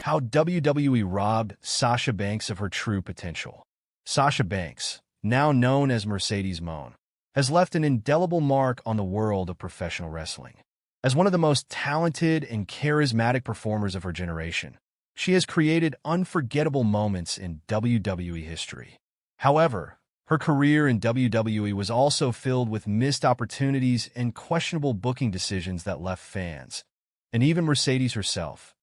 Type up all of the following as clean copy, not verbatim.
How WWE robbed Sasha Banks of her true potential. Sasha Banks, now known as Mercedes Moné, has left an indelible mark on the world of professional wrestling. As one of the most talented and charismatic performers of her generation, she has created unforgettable moments in WWE history. However, her career in WWE was also filled with missed opportunities and questionable booking decisions that left fans, and even Mercedes herself,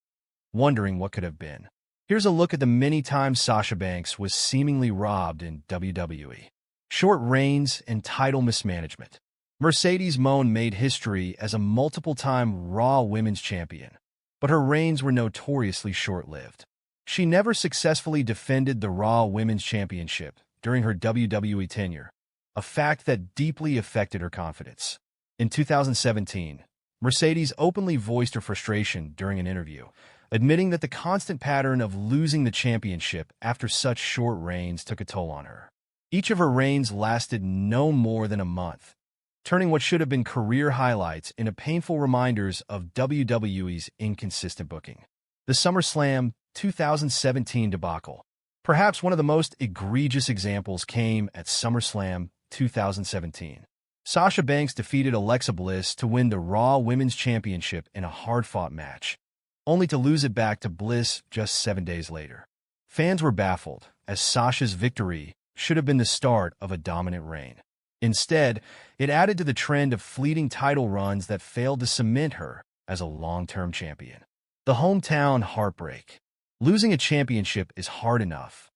wondering what could have been. Here's a look at the many times Sasha Banks was seemingly robbed in WWE. Short reigns and title mismanagement. Mercedes Moné made history as a multiple-time Raw Women's Champion, but her reigns were notoriously short-lived. She never successfully defended the Raw Women's Championship during her WWE tenure, a fact that deeply affected her confidence. In 2017, Mercedes openly voiced her frustration during an interview, admitting that the constant pattern of losing the championship after such short reigns took a toll on her. Each of her reigns lasted no more than a month, turning what should have been career highlights into painful reminders of WWE's inconsistent booking. The SummerSlam 2017 debacle. Perhaps one of the most egregious examples came at SummerSlam 2017. Sasha Banks defeated Alexa Bliss to win the Raw Women's Championship in a hard-fought match, only to lose it back to Bliss just 7 days later. Fans were baffled, as Sasha's victory should have been the start of a dominant reign. Instead, it added to the trend of fleeting title runs that failed to cement her as a long-term champion. The hometown heartbreak. Losing a championship is hard enough,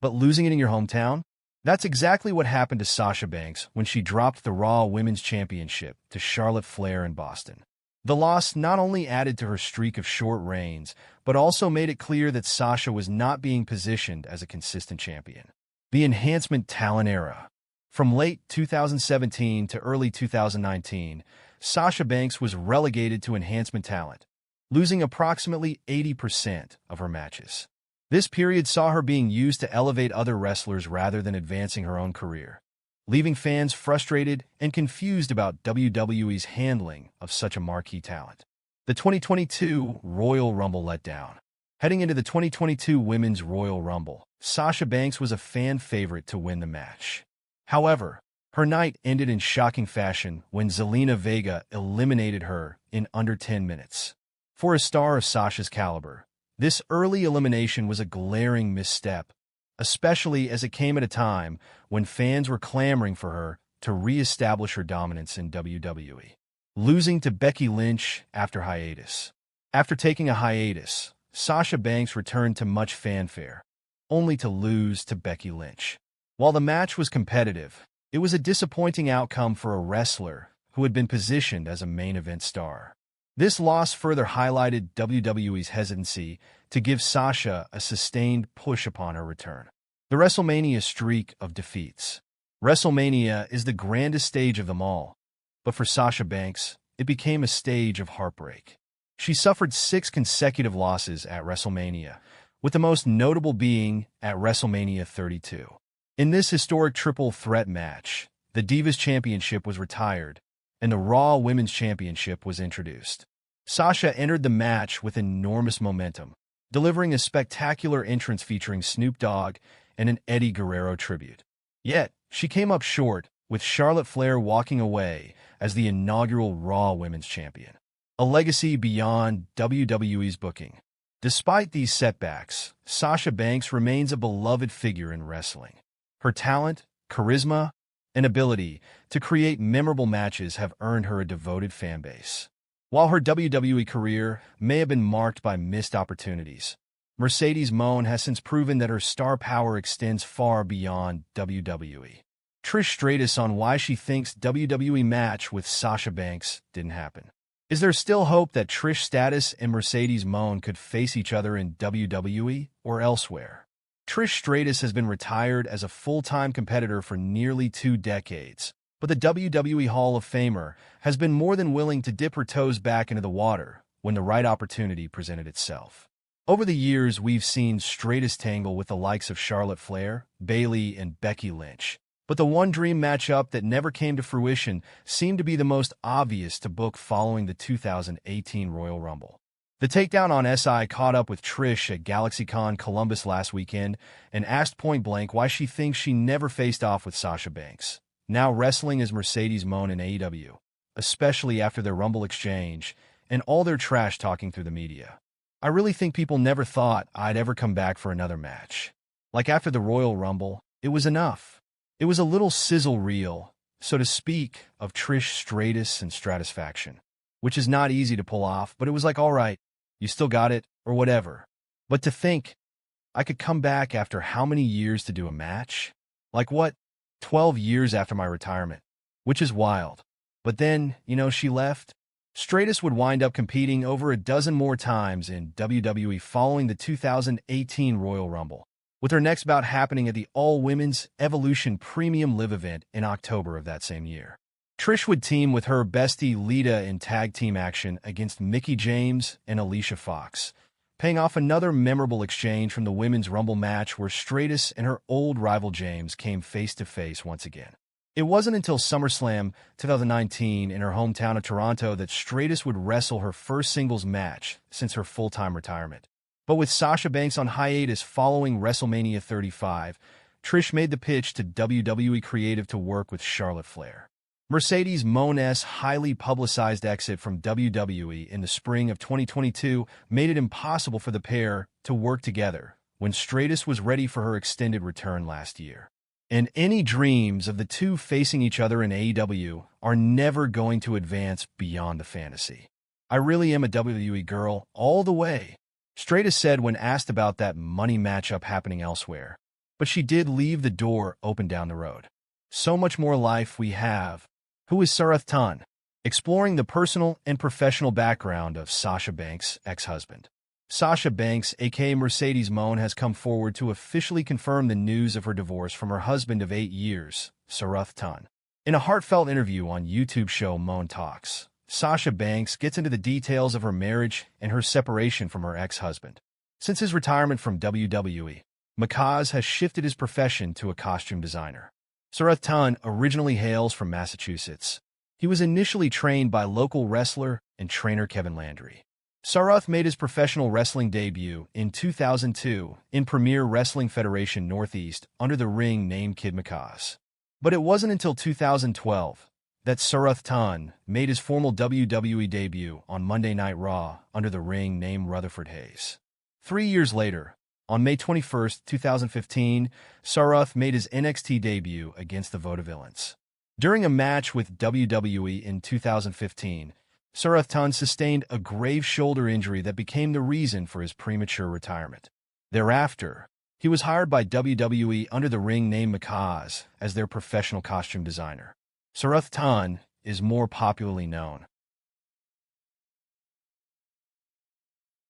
but losing it in your hometown? That's exactly what happened to Sasha Banks when she dropped the Raw Women's Championship to Charlotte Flair in Boston. The loss not only added to her streak of short reigns, but also made it clear that Sasha was not being positioned as a consistent champion. The enhancement talent era. From late 2017 to early 2019, Sasha Banks was relegated to enhancement talent, losing approximately 80% of her matches. This period saw her being used to elevate other wrestlers rather than advancing her own career, leaving fans frustrated and confused about WWE's handling of such a marquee talent. The 2022 Royal Rumble letdown. Heading into the 2022 Women's Royal Rumble, Sasha Banks was a fan favorite to win the match. However, her night ended in shocking fashion when Zelina Vega eliminated her in under 10 minutes. For a star of Sasha's caliber, this early elimination was a glaring misstep, especially as it came at a time when fans were clamoring for her to re-establish her dominance in WWE. Losing to Becky Lynch after hiatus. After taking a hiatus, Sasha Banks returned to much fanfare, only to lose to Becky Lynch. While the match was competitive, it was a disappointing outcome for a wrestler who had been positioned as a main event star. This loss further highlighted WWE's hesitancy to give Sasha a sustained push upon her return. The WrestleMania streak of defeats. WrestleMania is the grandest stage of them all, but for Sasha Banks, it became a stage of heartbreak. She suffered 6 consecutive losses at WrestleMania, with the most notable being at WrestleMania 32. In this historic triple threat match, the Divas Championship was retired, and the Raw Women's Championship was introduced. Sasha entered the match with enormous momentum, delivering a spectacular entrance featuring Snoop Dogg and an Eddie Guerrero tribute. Yet, she came up short, with Charlotte Flair walking away as the inaugural Raw Women's Champion. A legacy beyond WWE's booking. Despite these setbacks, Sasha Banks remains a beloved figure in wrestling. Her talent, charisma, and ability to create memorable matches have earned her a devoted fan base. While her WWE career may have been marked by missed opportunities, Mercedes Moné has since proven that her star power extends far beyond WWE. Trish Stratus on why she thinks WWE match with Sasha Banks didn't happen. Is there still hope that Trish Stratus and Mercedes Moné could face each other in WWE or elsewhere? Trish Stratus has been retired as a full-time competitor for nearly 2 decades, but the WWE Hall of Famer has been more than willing to dip her toes back into the water when the right opportunity presented itself. Over the years, we've seen Stratus tangle with the likes of Charlotte Flair, Bayley, and Becky Lynch, but the one dream matchup that never came to fruition seemed to be the most obvious to book following the 2018 Royal Rumble. The takedown on SI caught up with Trish at GalaxyCon Columbus last weekend and asked point-blank why she thinks she never faced off with Sasha Banks, now wrestling as Mercedes Moné in AEW, especially after their Rumble exchange and all their trash talking through the media. I really think people never thought I'd ever come back for another match. Like after the Royal Rumble, it was enough. It was a little sizzle reel, so to speak, of Trish Stratus and Stratusfaction, which is not easy to pull off, but it was like, all right, you still got it, or whatever. But to think I could come back after how many years to do a match? Like what? 12 years after my retirement, which is wild. But then, she left. Stratus would wind up competing over a dozen more times in WWE following the 2018 Royal Rumble, with her next bout happening at the all-women's Evolution Premium Live event in October of that same year. Trish would team with her bestie Lita in tag team action against Mickie James and Alicia Fox, paying off another memorable exchange from the Women's Rumble match where Stratus and her old rival James came face-to-face once again. It wasn't until SummerSlam 2019 in her hometown of Toronto that Stratus would wrestle her first singles match since her full-time retirement. But with Sasha Banks on hiatus following WrestleMania 35, Trish made the pitch to WWE Creative to work with Charlotte Flair. Mercedes Moné's highly publicized exit from WWE in the spring of 2022 made it impossible for the pair to work together when Stratus was ready for her extended return last year. And any dreams of the two facing each other in AEW are never going to advance beyond the fantasy. I really am a WWE girl all the way, Stratus said when asked about that money matchup happening elsewhere. But she did leave the door open down the road. So much more life we have. Who is Sarath Tan? Exploring the personal and professional background of Sasha Banks' ex-husband. Sasha Banks, aka Mercedes Moné, has come forward to officially confirm the news of her divorce from her husband of 8 years, Sarath Tan. In a heartfelt interview on YouTube show Moné Talks, Sasha Banks gets into the details of her marriage and her separation from her ex-husband. Since his retirement from WWE, Makaz has shifted his profession to a costume designer. Sarath Tan originally hails from Massachusetts. He was initially trained by local wrestler and trainer Kevin Landry. Sarath made his professional wrestling debut in 2002 in Premier Wrestling Federation Northeast under the ring name Kid Makaz. But it wasn't until 2012 that Sarath Tan made his formal WWE debut on Monday Night Raw under the ring name Rutherford Hayes. 3 years later, on May 21, 2015, Sarath made his NXT debut against the Vaudevillains. During a match with WWE in 2015, Sarath Tan sustained a grave shoulder injury that became the reason for his premature retirement. Thereafter, he was hired by WWE under the ring name Makaz as their professional costume designer. Sarath Tan is more popularly known